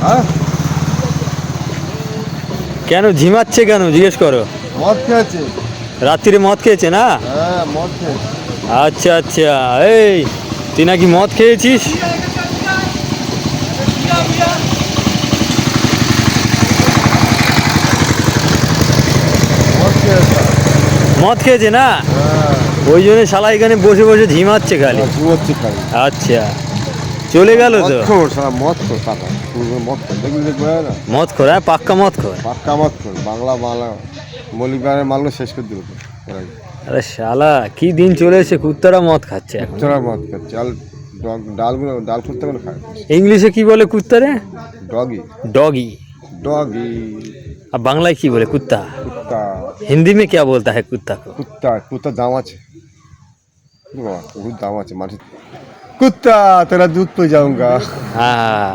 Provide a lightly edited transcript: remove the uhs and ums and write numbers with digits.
হ্যাঁ কেন ঝিমাচ্ছে কেন জিজ্ঞেস করো। মদ খেয়েছে। রাত্রিরে মদ খেয়েছে না? হ্যাঁ মদ খেয়েছে। আচ্ছা আচ্ছা, এই তুই নাকি মদ খেয়েছিস? মদ খেয়েছে। মদ খেয়েছে না, হ্যাঁ ওই জন্য শালা এখানে বসে বসে ঝিমাচ্ছে খালি। ঘুমোচ্ছে খালি। আচ্ছা, চলে গেল মদ তো। খোর সারা মদ খোর টাকা মদ খোর দেখবি দেখবে না। মদ খোর, হ্যাঁ পাক্কা মদ খোর। পাক্কা মদ খোর বাংলা বাংলা মলিবারের মালগুলো শেষ করে দিল তো। আরে শালা কি দিন চলে এসে কুত্তারা মদ খাচ্ছে এখন। তোরা মদ খাচ্ছে চাল ডালগুলো ডাল করতে গেলে খায় ইংলিশে কি বলে কুত্তারে? Doggy doggy. डॉगी। अब बांग्ला की बोले कुत्ता। कुत्ता हिंदी में क्या बोलता है कुत्ता को? कुत्ता कुत्ता दाम আছে बहुत दाम আছে मार कुत्ता तेरा दूध पे जाऊंगा। हाँ